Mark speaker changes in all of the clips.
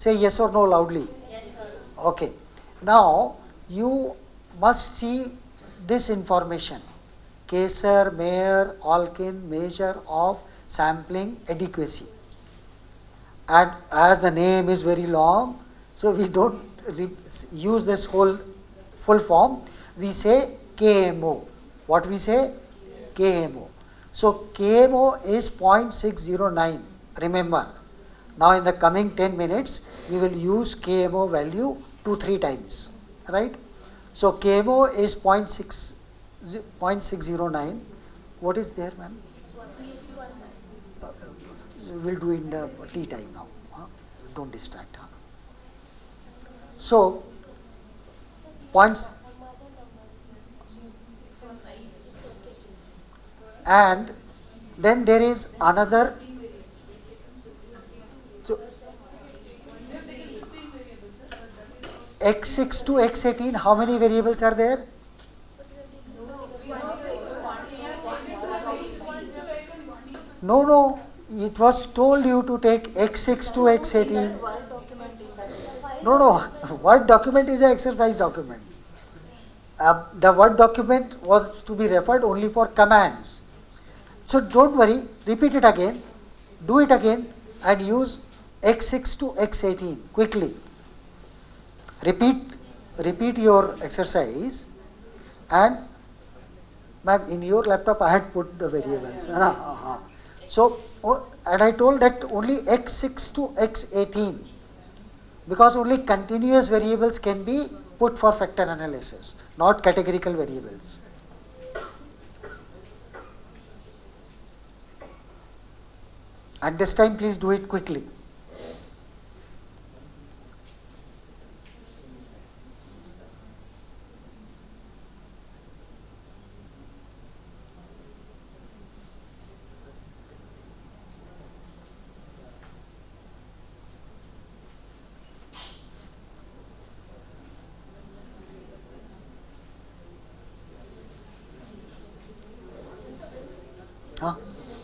Speaker 1: Say yes or no loudly. Okay. Now you must see this information. Kaiser, Mayer, Alkin measure of sampling adequacy. And as the name is very long, so we don't use this whole full form. We say KMO. What we say? KMO. So KMO is 0.609. Remember, now in the coming 10 minutes, we will use KMO value 2-3 times. Right? So KMO is 0.609. What is there, ma'am? We'll do in the tea time now. Don't distract. So, points, and then there is another. So, x6 to x18, how many variables are there? No, it was told you to take x6 to x18. No, Word document is an exercise document. The Word document was to be referred only for commands. So don't worry, repeat it again, do it again, and use x6 to x18 quickly. Repeat your exercise, and ma'am, in your laptop I had put the variables. So, and I told that only x6 to x18, because only continuous variables can be put for factor analysis, not categorical variables. And this time please do it quickly.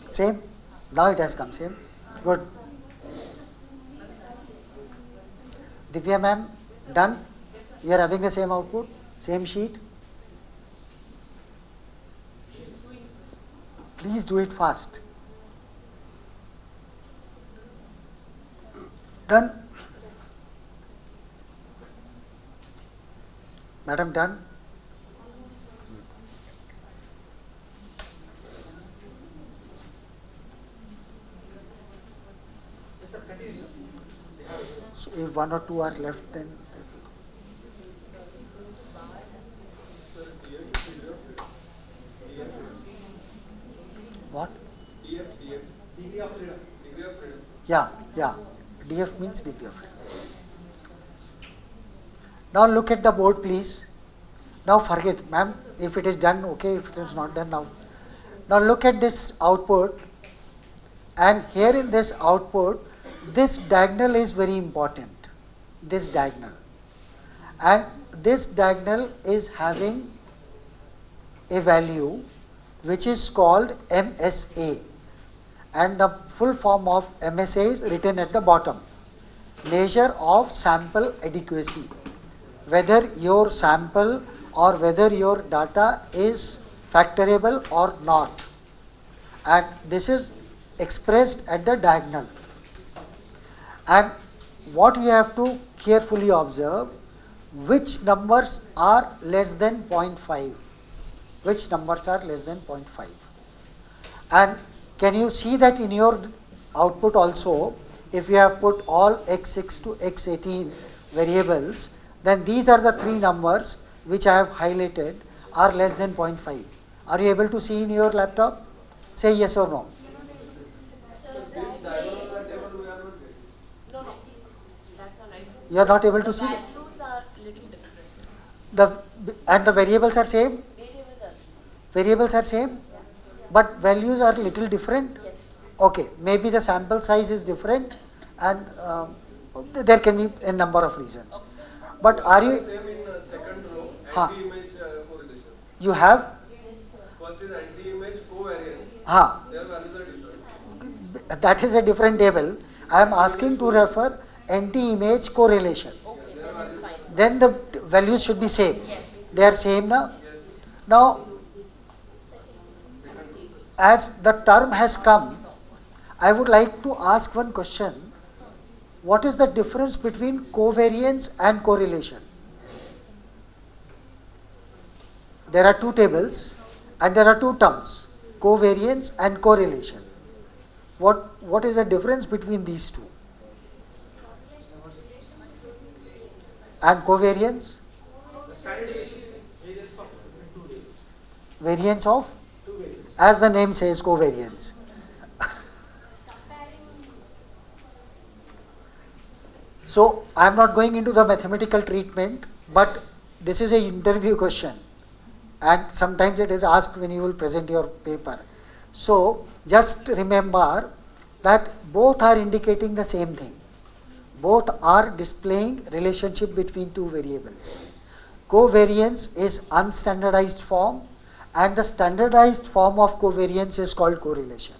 Speaker 1: Same? Now it has come, same? Good. Divya ma'am, done? You are having the same output? Same sheet? Please do it fast. Done? Madam, done? So if one or two are left, then what?
Speaker 2: Degree of freedom.
Speaker 1: Yeah. DF means degree of freedom. Now look at the board, please. Now forget, ma'am, if it is done, okay, if it is not done now. Now look at this output, and here in this output, this diagonal is very important, this diagonal. And this diagonal is having a value which is called MSA, and the full form of MSA is written at the bottom. Measure of sample adequacy, whether your sample or whether your data is factorable or not, and this is expressed at the diagonal. And what we have to carefully observe, which numbers are less than 0.5, which numbers are less than 0.5. And can you see that in your output also, if you have put all x6 to x18 variables, then these are the three numbers which I have highlighted are less than 0.5. Are you able to see in your laptop? Say yes or no. You are not able to see?
Speaker 3: Values are little different.
Speaker 1: And the variables are same? Variables are same? But values are little different?
Speaker 3: Yes.
Speaker 1: Okay, maybe the sample size is different, and there can be a number of reasons. But are you...
Speaker 2: Same in second row,
Speaker 1: Huh.
Speaker 2: anti-image correlation.
Speaker 1: You have?
Speaker 2: First is anti-image covariance.
Speaker 1: Huh.
Speaker 2: Their values are different.
Speaker 1: That is a different table. I am asking to refer anti-image correlation.
Speaker 3: Okay, then it's fine.
Speaker 1: Then the values should be same.
Speaker 3: Yes.
Speaker 1: They are same now. Now, as the term has come, I would like to ask one question. What is the difference between covariance and correlation? There are two tables and there are two terms, covariance and correlation. What is the difference between these two? And covariance? Variance of? As the name says, covariance. So, I am not going into the mathematical treatment, but this is an interview question. And sometimes it is asked when you will present your paper. So, just remember that both are indicating the same thing. Both are displaying relationship between two variables. Covariance is unstandardized form, and the standardized form of covariance is called correlation.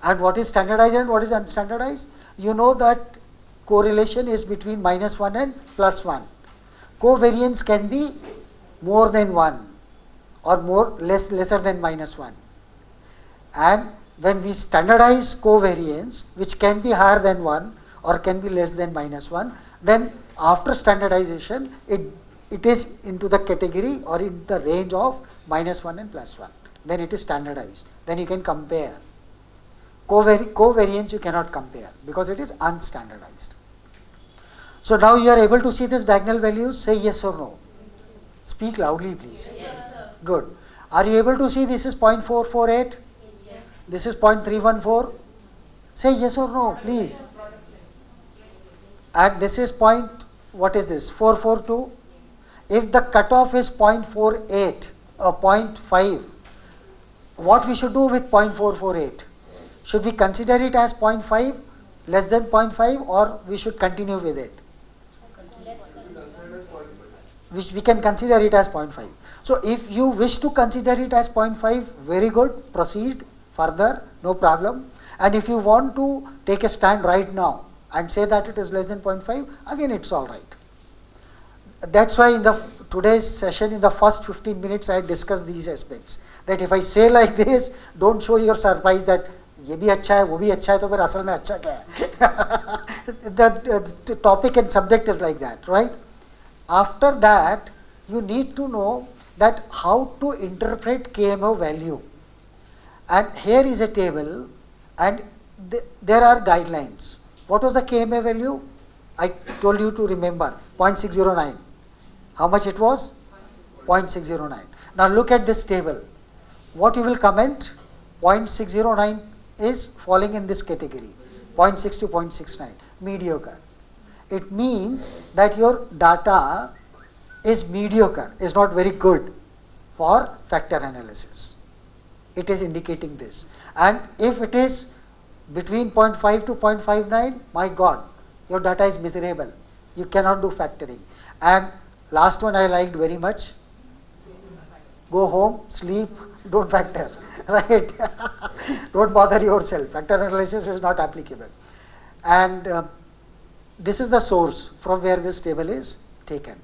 Speaker 1: And what is standardized and what is unstandardized? You know that correlation is between -1 and +1. Covariance can be more than 1 or lesser than -1. And when we standardize covariance, which can be higher than 1 or can be less than -1, then after standardization it is into the category or in the range of -1 and +1. Then it is standardized. Then you can compare. Covariance you cannot compare because it is unstandardized. So now you are able to see this diagonal values. Say yes or no. Speak loudly, please.
Speaker 3: Yes, sir.
Speaker 1: Good. Are you able to see this is 0.448?
Speaker 3: Yes.
Speaker 1: This is 0.314? Say yes or no, please. And this is what is this? 442? If the cutoff is 0.48 or 0.5, what we should do with 0.448? Should we consider it as 0.5, less than 0.5, or we should continue with it? Which we can consider it as 0.5. So if you wish to consider it as 0.5, very good, proceed further, no problem. And if you want to take a stand right now and say that it is less than 0.5, again it's all right. That's why in today's session, in the first 15 minutes, I discussed these aspects. That if I say like this, don't show your surprise that ये भी अच्छा है, वो भी अच्छा है, तो फिर असल में अच्छा क्या है? The topic and subject is like that, right? After that, you need to know that how to interpret KMO value. And here is a table, and there are guidelines. What was the KMA value? I told you to remember, 0.609. How much it was? 0.609. Now look at this table. What you will comment? 0.609 is falling in this category. 0.6 to 0.69. Mediocre. It means that your data is mediocre, is not very good for factor analysis. It is indicating this. And if it is between 0.5 to 0.59, my God, your data is miserable. You cannot do factoring. And last one I liked very much. Go home, sleep, don't factor. Right? Don't bother yourself. Factor analysis is not applicable. And this is the source from where this table is taken.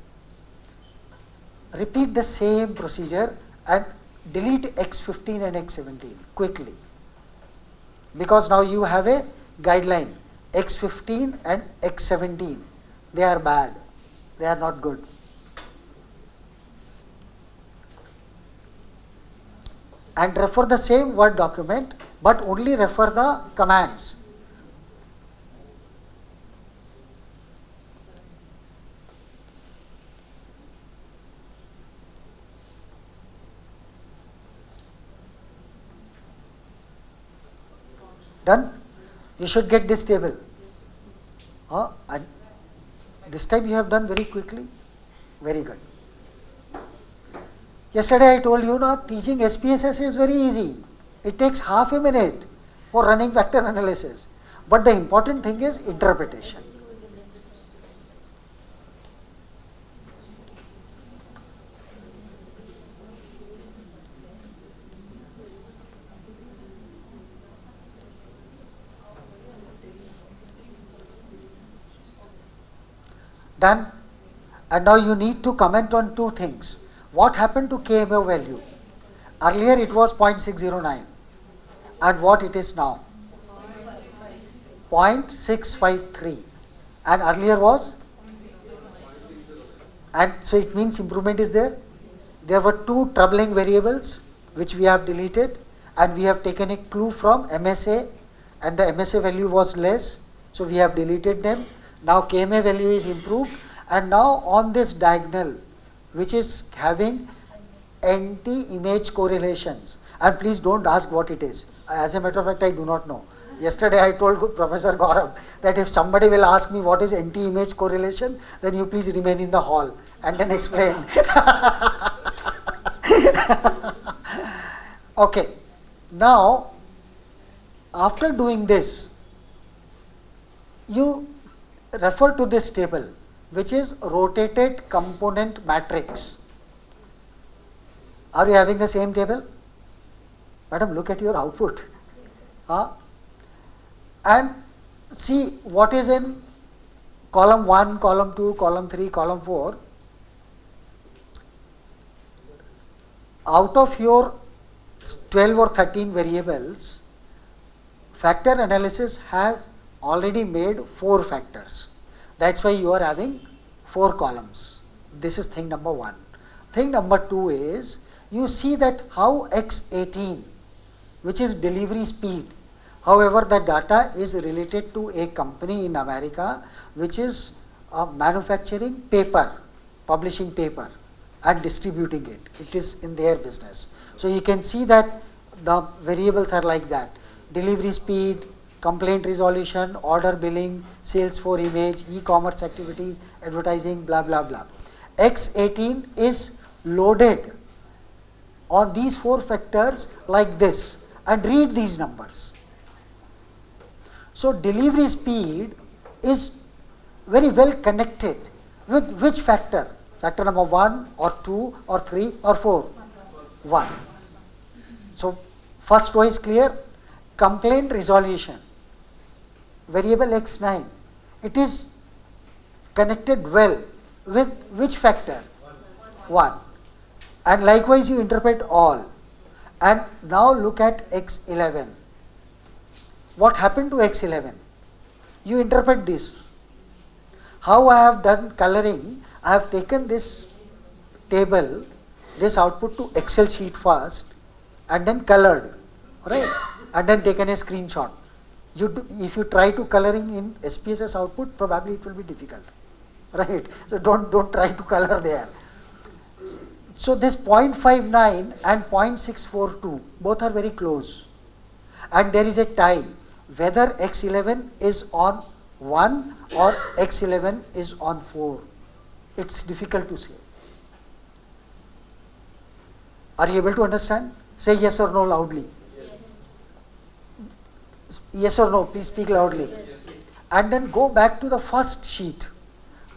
Speaker 1: Repeat the same procedure and delete X15 and X17 quickly. Because now you have a guideline. X15 and X17. They are bad. They are not good. And refer the same Word document, but only refer the commands. Done? You should get this table. And this time you have done very quickly. Very good. Yesterday I told you teaching SPSS is very easy. It takes half a minute for running factor analysis. But the important thing is interpretation. Done? And now you need to comment on two things. What happened to KMA value? Earlier it was 0.609 and what it is now? 0.653 and earlier was? And so it means improvement is there. There were two troubling variables which we have deleted and we have taken a clue from MSA and the MSA value was less, so we have deleted them. Now KMA value is improved and now on this diagonal which is having anti-image correlations, and please don't ask what it is. As a matter of fact, I do not know. Yesterday I told Professor Gaurav that if somebody will ask me what is anti-image correlation, then you please remain in the hall and then explain. Okay, now after doing this, you refer to this table which is rotated component matrix. Are you having the same table? Madam, look at your output. And see what is in column 1, column 2, column 3, column 4. Out of your 12 or 13 variables, factor analysis has already made 4 factors. That's why you are having 4 columns. This is thing number 1. Thing number 2 is, you see that how X18, which is delivery speed, however the data is related to a company in America which is manufacturing paper, publishing paper and distributing it. It is in their business. So you can see that the variables are like that: delivery speed, complaint resolution, order billing, sales for image, e-commerce activities, advertising, blah blah blah. X18 is loaded on these 4 factors like this, and read these numbers. So delivery speed is very well connected with which factor? Factor number 1 or 2 or 3 or 4? 1. So first row is clear. Complaint resolution, variable X9, it is connected well with which factor? 1. And likewise you interpret all. And now look at X11. What happened to X11? You interpret this. How I have done coloring, I have taken this table, this output to Excel sheet first and then colored, right? And then taken a screenshot. If you try to coloring in SPSS output, probably it will be difficult, right? So don't try to color there. So this 0.59 and 0.642 both are very close, and there is a tie whether X11 is on 1 or X11 is on 4. It's difficult to say. Are you able to understand? Say yes or no loudly. Yes or no, please speak loudly. And then go back to the first sheet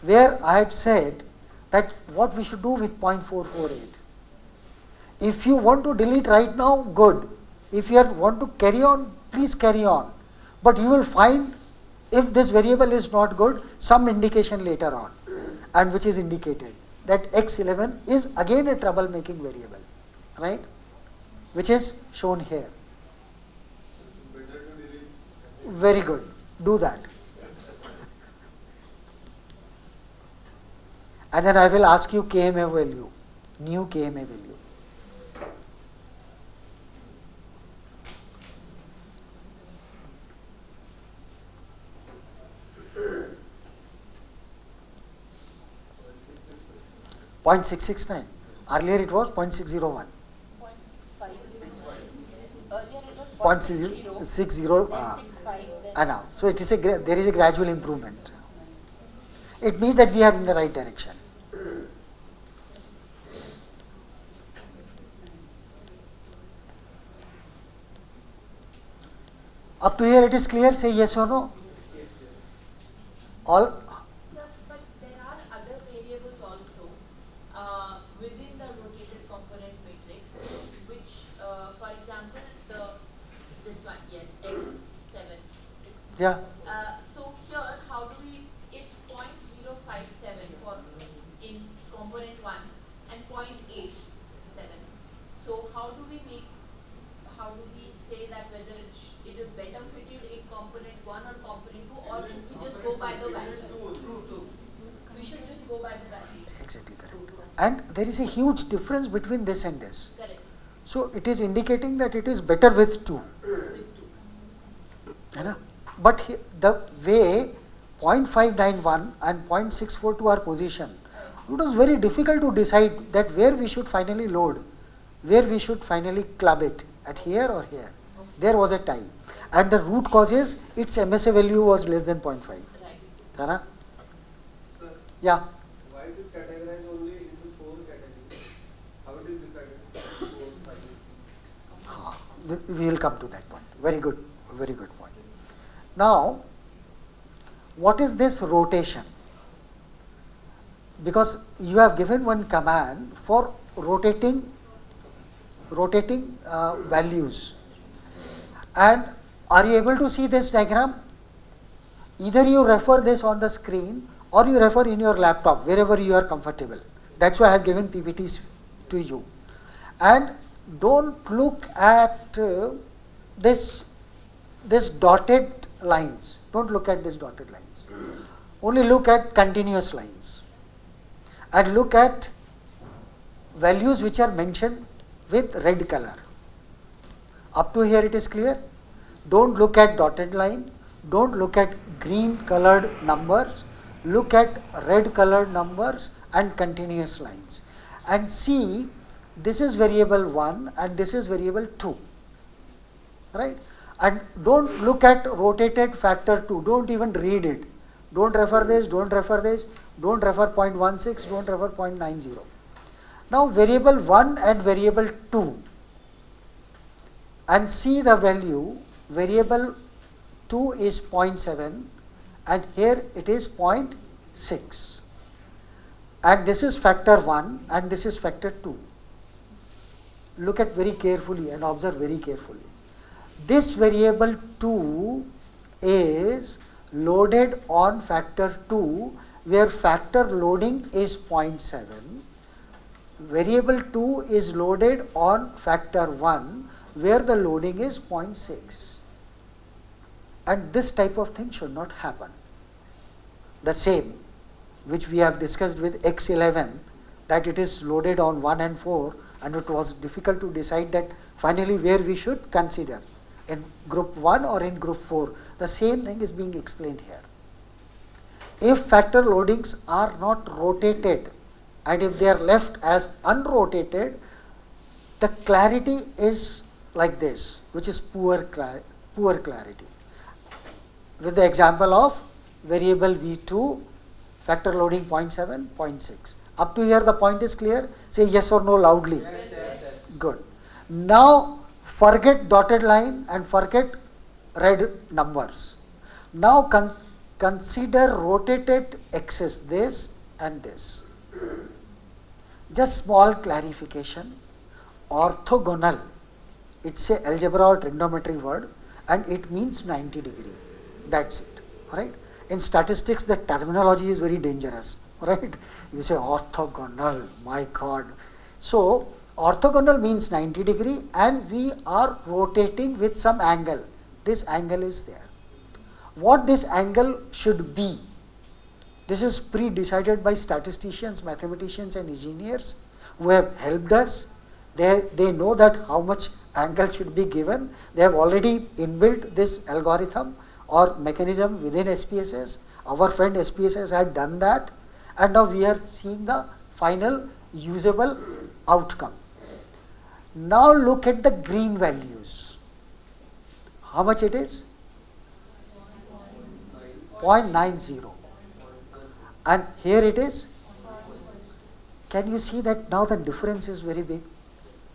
Speaker 1: where I had said that what we should do with 0.448. If you want to delete right now, good. If you want to carry on, please carry on. But you will find if this variable is not good, some indication later on, and which is indicated that X11 is again a troublemaking variable, right? Which is shown here. Very good. Do that. And then I will ask you KMA value, new KMA value. Point 669. Earlier it was 0.601.
Speaker 3: 0.65. Earlier it was
Speaker 1: 0.60.
Speaker 3: 0.65.
Speaker 1: And now, so it is there is a gradual improvement. It means that we are in the right direction. Up to here it is clear. Say yes or no. All.
Speaker 3: Sir, but there are other variables also within the rotated component matrix, which, for example, this one, yes, X7.
Speaker 1: Yeah.
Speaker 3: So here, how do we? It's 0.057, value. We should just go by the value.
Speaker 1: Exactly correct. And there is a huge difference between this and this.
Speaker 3: Correct.
Speaker 1: So it is indicating that it is better with 2.
Speaker 3: With 2.
Speaker 1: है ना? But the way 0.591 and 0.642 are positioned, it was very difficult to decide that where we should finally load, where we should finally club it, at here or here. There was a tie. And the root cause is its MSA value was less than 0.5.
Speaker 3: Right.
Speaker 1: है ना?
Speaker 2: Sir,
Speaker 1: Yeah.
Speaker 2: why it is categorized only into 4 categories? How it is decided? 4, 5.
Speaker 1: We will come to that point. Very good point. Now, what is this rotation? Because you have given one command for rotating values. And are you able to see this diagram? Either you refer this on the screen or you refer in your laptop, wherever you are comfortable. That's why I have given PPTs to you. And don't look at this dotted lines. Don't look at these dotted lines. Only look at continuous lines. And look at values which are mentioned with red color. Up to here it is clear. Don't look at dotted line. Don't look at green colored numbers. Look at red colored numbers and continuous lines. And see, this is variable 1 and this is variable 2. Right? And don't look at rotated factor 2. Don't even read it. Don't refer this, don't refer this, don't refer 0.16, don't refer 0.90. Now variable 1 and variable 2, and see the value. Variable 2 is 0.7 and here it is 0.6. And this is factor 1 and this is factor 2. Look at very carefully and observe very carefully. This variable 2 is loaded on factor 2 where factor loading is 0.7. Variable 2 is loaded on factor 1 where the loading is 0.6. And this type of thing should not happen. The same which we have discussed with X11, that it is loaded on 1 and 4 and it was difficult to decide that finally where we should consider, in group 1 or in group 4. The same thing is being explained here. If factor loadings are not rotated and if they are left as unrotated, the clarity is like this, which is poor clarity. With the example of variable V2, factor loading 0.7, 0.6. Up to here the point is clear. Say yes or no loudly.
Speaker 2: Yes.
Speaker 1: Good. Now forget dotted line and forget red numbers. Now consider rotated axis, this and this. Just small clarification. Orthogonal, it's a algebra or trigonometry word and it means 90 degree. That's it. Right? In statistics the terminology is very dangerous. Right? You say orthogonal, my God. So orthogonal means 90 degree and we are rotating with some angle. This angle is there. What this angle should be, this is pre-decided by statisticians, mathematicians and engineers who have helped us. They know that how much angle should be given. They have already inbuilt this algorithm or mechanism within SPSS. Our friend SPSS had done that and now we are seeing the final usable outcome. Now look at the green values. How much it is? 0.90. And here it is. Can you see that now the difference is very big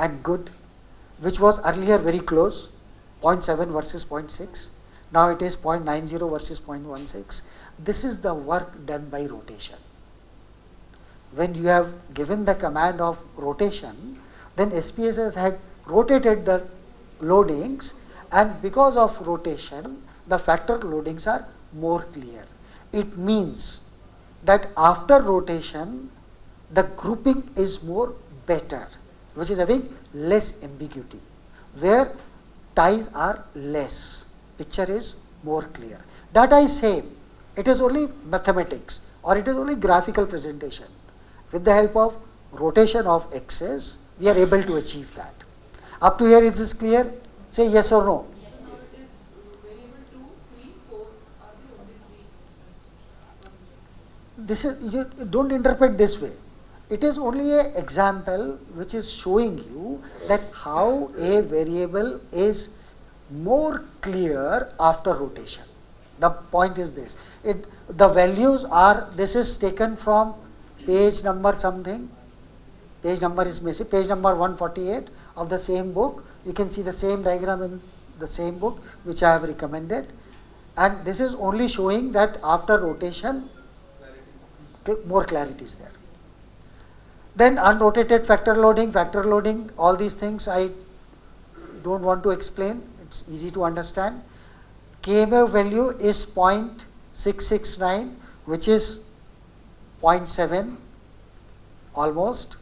Speaker 1: and good, which was earlier very close, 0.7 versus 0.6. Now it is 0.90 versus 0.16. This is the work done by rotation. When you have given the command of rotation, then SPSS had rotated the loadings and because of rotation, the factor loadings are more clear. It means that after rotation, the grouping is more better, which is having less ambiguity, where ties are less. Picture is more clear. Data is same. It is only mathematics or it is only graphical presentation. With the help of rotation of axis, we are able to achieve that. Up to here, is this clear? Say yes or no.
Speaker 3: Yes.
Speaker 4: Now it is variable 2, 3, 4 are the only three.
Speaker 1: This is, you don't interpret this way. It is only an example which is showing you that how a variable is more clear after rotation. The point is this. The values are, this is taken from page number something. Page number is missing. Page number 148 of the same book. You can see the same diagram in the same book which I have recommended. And this is only showing that after rotation, more clarity is there. Then unrotated factor loading, all these things I don't want to explain. It's easy to understand. KMF value is 0.669, which is 0.7 almost,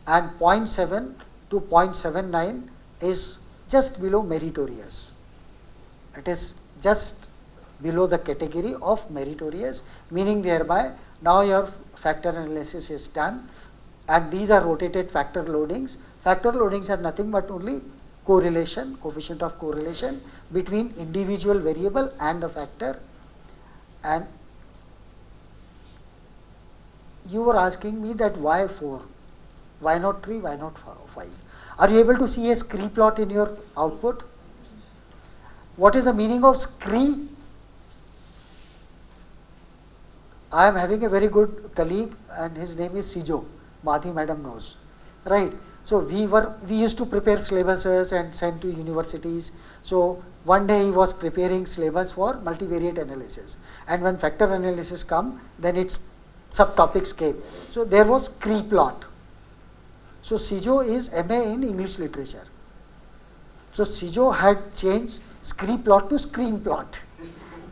Speaker 1: and 0.7 to 0.79 is just below meritorious. It is just below the category of meritorious, meaning thereby now your factor analysis is done, and these are rotated factor loadings. Factor loadings are nothing but only correlation, coefficient of correlation between individual variable and the factor. And you were asking me that why 4, why not 3, why not 5? Are you able to see a scree plot in your output? What is the meaning of scree? I am having a very good colleague and his name is Sijo. Madhi madam knows, right? So we used to prepare syllabuses and send to universities. So one day he was preparing syllabus for multivariate analysis, and when factor analysis come, then its subtopics came. So there was scree plot. So Sijo is MA in English literature. So Sijo had changed scree plot to screen plot.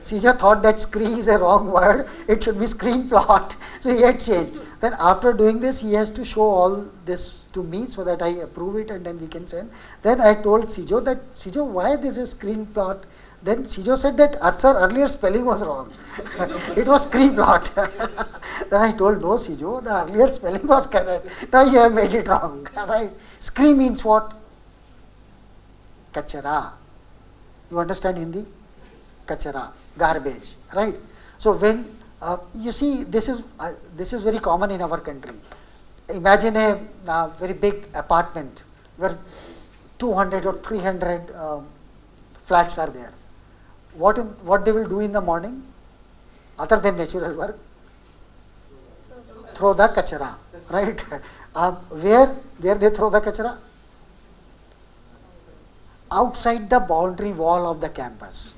Speaker 1: Sijo thought that scree is a wrong word, it should be screen plot. So he had changed. Then after doing this, he has to show all this to me so that I approve it and then we can send. Then I told Sijo that, Sijo, why this is screen plot? Then Sijo said that, sir, earlier spelling was wrong. It was screen plot. Then I told, no Sijo, the earlier spelling was correct. Now you have made it wrong. Right? Scree means what? Kachara. You understand Hindi? Kachara, garbage, right? So when you see, this is very common in our country. Imagine a very big apartment where 200 or 300 flats are there. What they will do in the morning, other than natural work? Throw the kachara, right? Where they throw the kachara? Outside the boundary wall of the campus.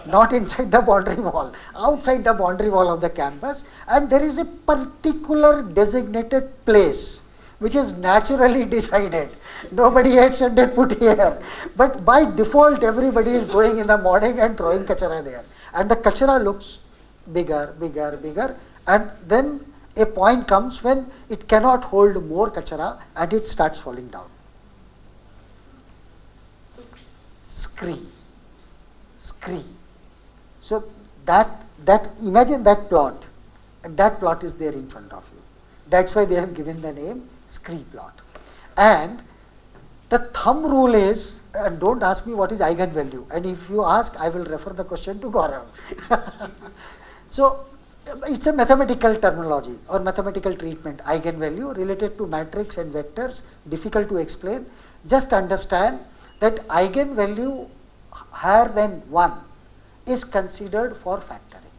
Speaker 1: Not inside the boundary wall, outside the boundary wall of the campus, and there is a particular designated place which is naturally decided. Nobody had said that put here, but by default everybody is going in the morning and throwing kachara there, and the kachara looks bigger, and then a point comes when it cannot hold more kachara and it starts falling down. Scree. So that imagine that plot, and that plot is there in front of you. That's why they have given the name scree plot. And the thumb rule is, and don't ask me what is eigenvalue, and if you ask, I will refer the question to Gaurav. So it's a mathematical terminology or mathematical treatment. Eigenvalue related to matrix and vectors, difficult to explain. Just understand that eigenvalue higher than 1 is considered for factoring,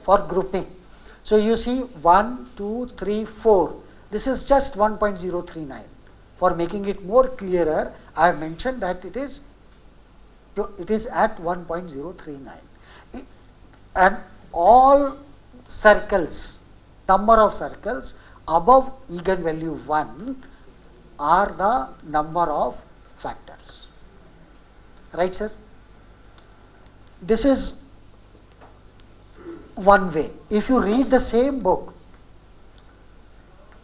Speaker 1: for grouping. So you see 1, 2, 3, 4. This is just 1.039. For making it more clearer, I have mentioned that it is at 1.039. And all circles, number of circles above eigenvalue 1 are the number of factors. Right, sir? This is one way. If you read the same book,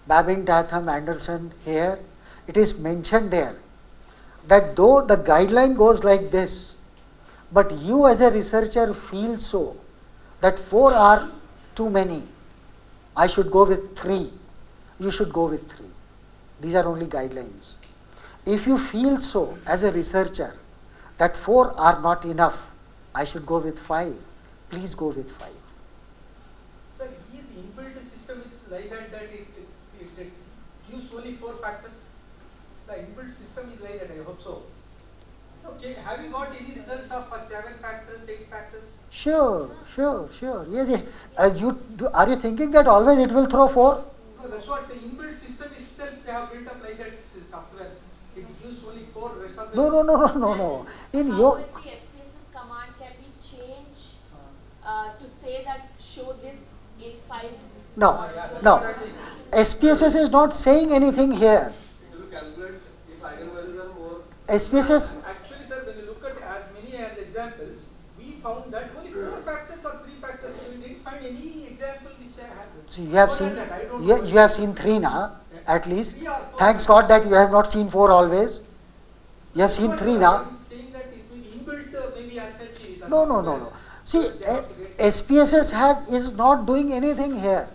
Speaker 1: Babin, Tatham, Anderson, here, it is mentioned there that though the guideline goes like this, but you as a researcher feel so, that 4 are too many, I should go with 3, you should go with 3. These are only guidelines. If you feel so as a researcher that 4 are not enough, I should go with 5, please go with 5.
Speaker 5: Sir, his inbuilt system is like that it gives only 4 factors. The inbuilt system is like that, I hope so. Okay, have you got any results of 7 factors, 8 factors?
Speaker 1: Sure. Yes, are you thinking that always it will throw 4?
Speaker 5: No, that's what the inbuilt system itself they have built up like that software. It gives only 4 rest of the
Speaker 1: No. In
Speaker 3: How
Speaker 1: your
Speaker 3: will the SPSS command can be changed to say that show this in 5?
Speaker 1: no. SPSS is not saying anything here.
Speaker 2: It will calculate if eigenvalues are more.
Speaker 1: SPSS,
Speaker 5: Actually, sir, when you look at as many as examples, we found that only 4 factors or 3 factors. We didn't find any example which has.
Speaker 1: so you have
Speaker 5: More
Speaker 1: seen,
Speaker 5: than that, I don't know.
Speaker 1: you have seen 3 now, at least.
Speaker 5: 3 or 4.
Speaker 1: Thanks God that you have not seen 4 always. You have seen 3 now.
Speaker 5: I'm saying that it will be inbuilt maybe as such.
Speaker 1: No. See, SPSS is not doing anything here.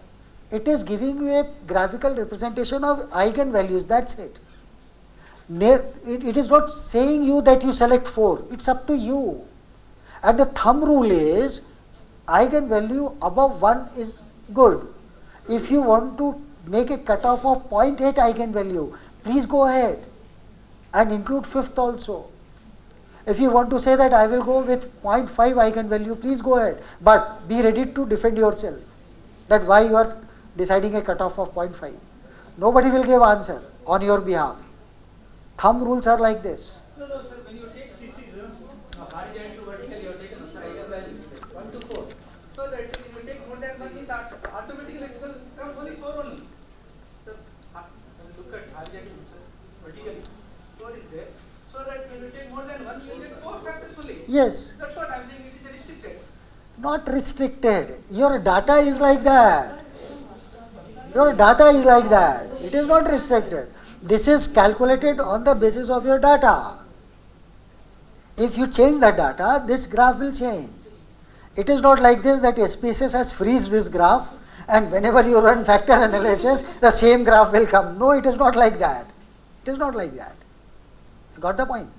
Speaker 1: It is giving you a graphical representation of eigenvalues, that's it. It is not saying you that you select 4, it's up to you. And the thumb rule is, eigenvalue above 1 is good. If you want to make a cutoff of 0.8 eigenvalue, please go ahead and include 5th also. If you want to say that I will go with 0.5 eigenvalue, please go ahead. But be ready to defend yourself, that why you are deciding a cutoff of 0.5. Nobody will give answer on your behalf. Thumb rules are like this.
Speaker 5: No, sir. When you take this is horizontal, vertical, you have taken eigenvalue 1 to 4. So that if you take more than 1 means automatically it will come only 4 only. So when you look at horizontal, sir, vertically 4 is there. So that when you take more than 1, you will get 4 factors only.
Speaker 1: Yes,
Speaker 5: That's what I am saying. It is restricted.
Speaker 1: not restricted. Your data is like that. Your data is like that. It is not restricted. This is calculated on the basis of your data. If you change the data, this graph will change. It is not like this that SPSS has freeze this graph and whenever you run factor analysis, the same graph will come. No, it is not like that. It is not like that. You got the point?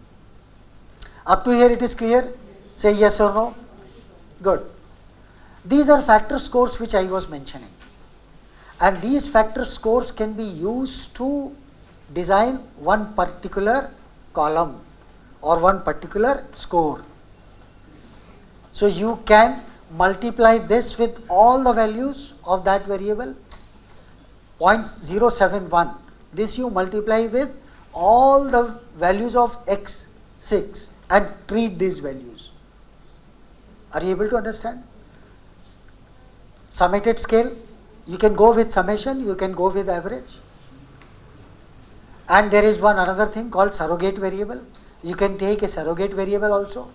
Speaker 1: Up to here it is clear? Say yes or no. Good. These are factor scores which I was mentioning. And these factor scores can be used to design one particular column or one particular score. So you can multiply this with all the values of that variable, 0.071. This you multiply with all the values of x6 and treat these values. Are you able to understand? Summated scale, you can go with summation, you can go with average. And there is one another thing called surrogate variable. You can take a surrogate variable also.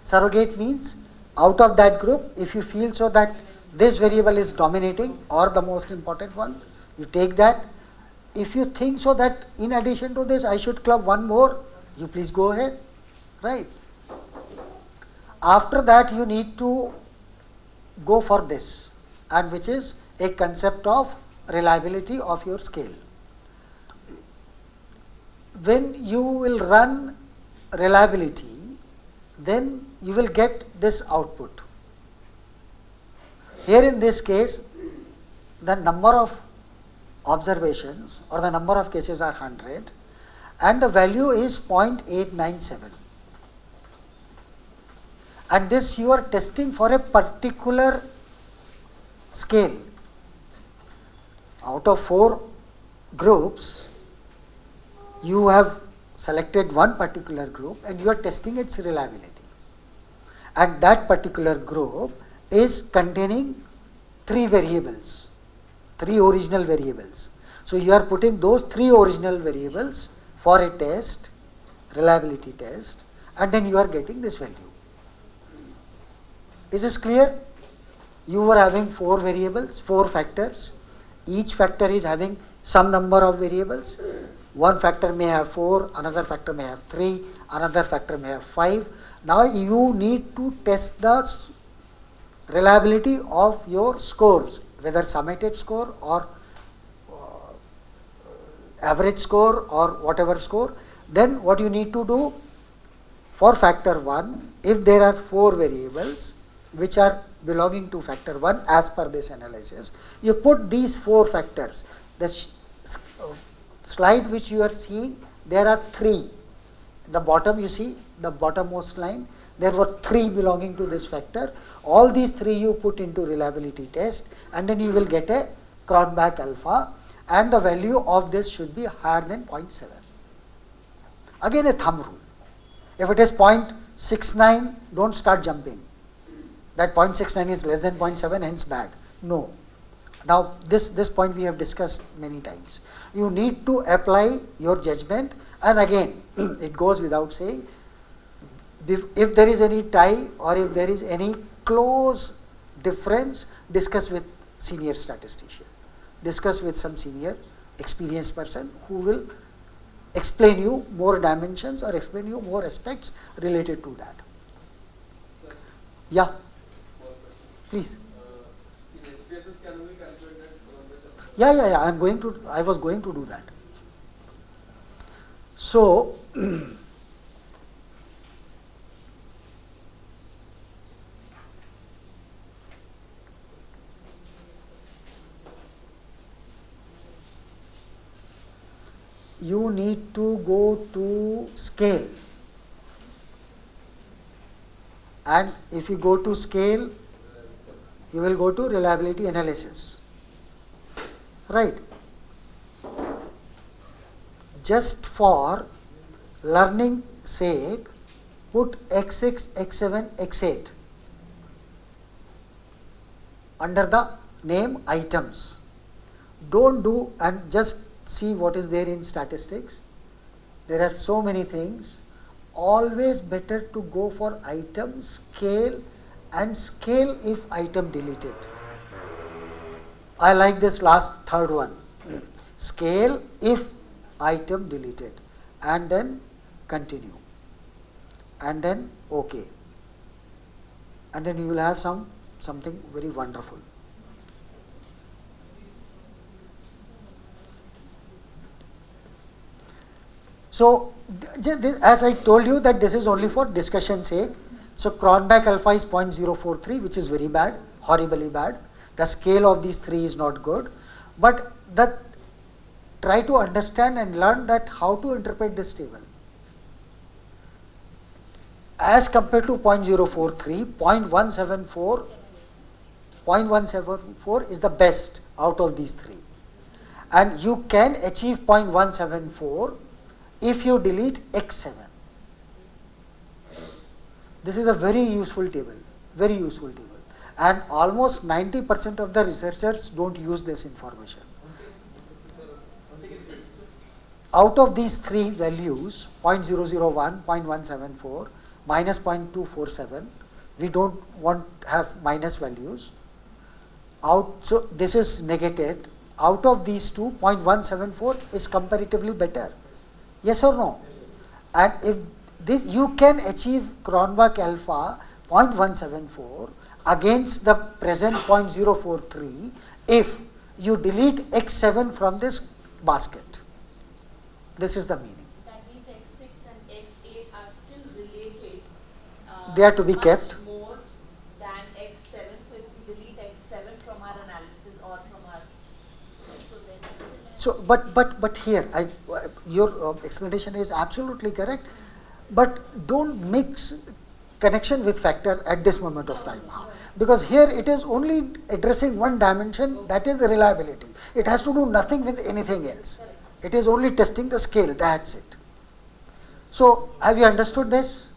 Speaker 1: Surrogate means out of that group, if you feel so that this variable is dominating or the most important one, you take that. If you think so that in addition to this I should club one more, you please go ahead, right? After that you need to go for this, and which is a concept of reliability of your scale. When you will run reliability, then you will get this output. Here in this case, the number of observations or the number of cases are 100 and the value is 0.897. And this you are testing for a particular scale. Out of 4 groups, you have selected one particular group and you are testing its reliability. And that particular group is containing 3 variables, 3 original variables. So you are putting those 3 original variables for a test, reliability test, and then you are getting this value. Is this clear? You were having 4 variables, 4 factors. Each factor is having some number of variables. One factor may have 4, another factor may have 3, another factor may have 5. Now you need to test the reliability of your scores, whether summated score or average score or whatever score. Then what you need to do for factor 1, if there are 4 variables which are belonging to factor 1 as per this analysis, you put these 4 factors. The slide which you are seeing, there are 3. The bottom, you see the bottommost line, there were 3 belonging to this factor. All these 3 you put into reliability test, and then you will get a Cronbach alpha, and the value of this should be higher than 0.7. Again a thumb rule. If it is 0.69, don't start jumping. That 0.69 is less than 0.7, hence bad. No. Now this point we have discussed many times. You need to apply your judgment, and again it goes without saying, if there is any tie or if there is any close difference, discuss with senior statistician. Discuss with some senior experienced person who will explain you more dimensions or explain you more aspects related to that.
Speaker 2: Sir,
Speaker 1: Yeah,
Speaker 2: small question.
Speaker 1: please.
Speaker 2: In SPSS, can we calculate that?
Speaker 1: Yeah. I was going to do that. So you need to go to scale, and if you go to scale, you will go to reliability analysis, right? Just for learning sake, put x6, x7, x8 under the name items. Don't do, and just see what is there in statistics. There are so many things. Always better to go for item, scale, and scale if item deleted. I like this last third one. Scale if item deleted, and then continue, and then OK, and then you will have something very wonderful. So as I told you that this is only for discussion sake. So Cronbach alpha is 0.043, which is very bad, horribly bad. The scale of these 3 is not good, but try to understand and learn that how to interpret this table. As compared to 0.043, 0.174 is the best out of these 3, and you can achieve 0.174 if you delete x7. This is a very useful table, and almost 90% of the researchers don't use this information. Out of these 3 values, 0.001, 0.174, minus 0.247, we don't want to have minus values. So this is negated. Out of these 2, 0.174 is comparatively better. Yes or no? And if this, you can achieve Cronbach alpha 0.174 against the present 0.043 if you delete x7 from this basket. This is the meaning.
Speaker 3: That means x6 and x8 are still related.
Speaker 1: They are to be
Speaker 3: much
Speaker 1: kept.
Speaker 3: more than x7. So if we delete x7 from our analysis or from our, so then.
Speaker 1: So, but here, your explanation is absolutely correct, but don't mix connection with factor at this moment of time, because here it is only addressing one dimension, that is the reliability. It has to do nothing with anything else. It is only testing the scale, that's it. So, have you understood this?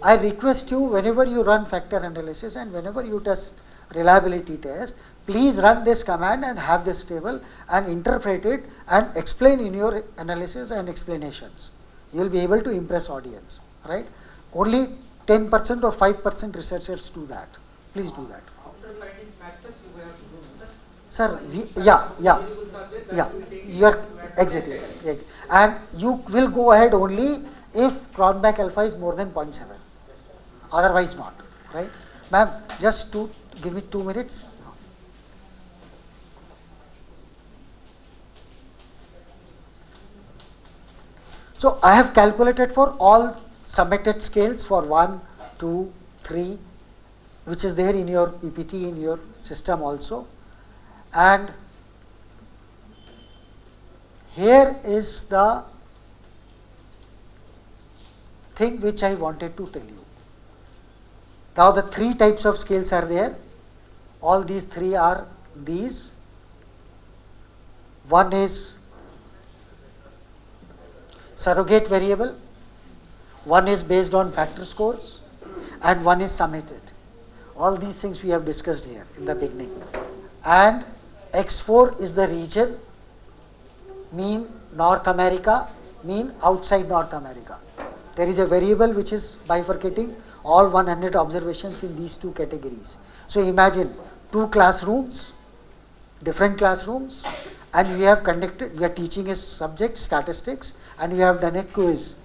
Speaker 1: I request you, whenever you run factor analysis and whenever you test reliability test, please run this command and have this table and interpret it and explain in your analysis and explanations. You will be able to impress audience, right? Only 10% or 5% researchers do that. Please do that.
Speaker 5: After finding factors, you have to do,
Speaker 1: Sir,
Speaker 5: sir. Variables are there, that will take
Speaker 1: you are
Speaker 5: into account.
Speaker 1: exactly, and you will go ahead only if Cronbach alpha is more than 0.7. otherwise not, right? Ma'am, just give me 2 minutes. So I have calculated for all submitted scales for 1, 2, 3, which is there in your PPT in your system also, and here is the thing which I wanted to tell you. Now the 3 types of scales are there. All these 3 are these. One is surrogate variable, one is based on factor scores, and one is summated. All these things we have discussed here in the beginning. And X4 is the region, mean North America, mean outside North America. There is a variable which is bifurcating all 100 observations in these 2 categories. So imagine 2 classrooms, different classrooms, and we are teaching a subject, statistics, and we have done a quiz.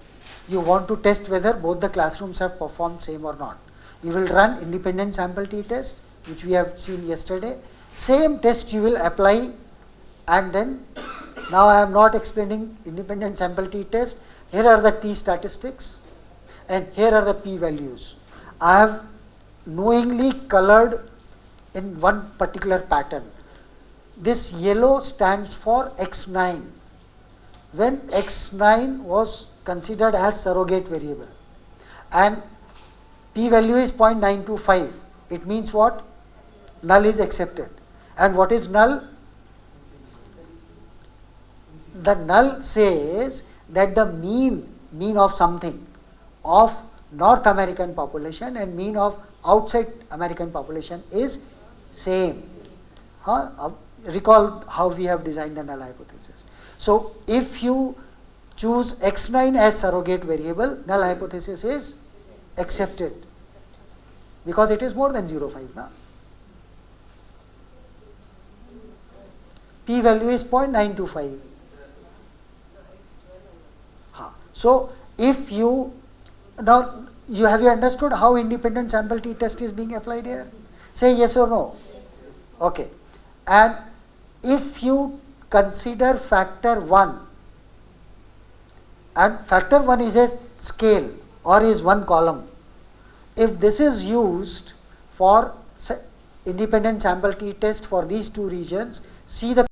Speaker 1: You want to test whether both the classrooms have performed same or not. You will run independent sample t-test, which we have seen yesterday. Same test you will apply, and then, now I am not explaining independent sample t-test. Here are the t-statistics, and here are the p-values. I have knowingly colored in one particular pattern. This yellow stands for X9. When X9 was considered as surrogate variable and p-value is 0.925, it means what? Null is accepted. And what is null? The null says that the mean of something of North American population and mean of outside American population is same. Recall how we have designed the null hypothesis. So if you choose X9 as surrogate variable, null hypothesis is accepted because it is more than 0.5 now. P value is 0.925. So if you, now you understood how independent sample t-test is being applied here? Say yes or no. Okay. And if you consider factor 1, and factor 1 is a scale or is one column, if this is used for independent sample t-test for these 2 regions, see the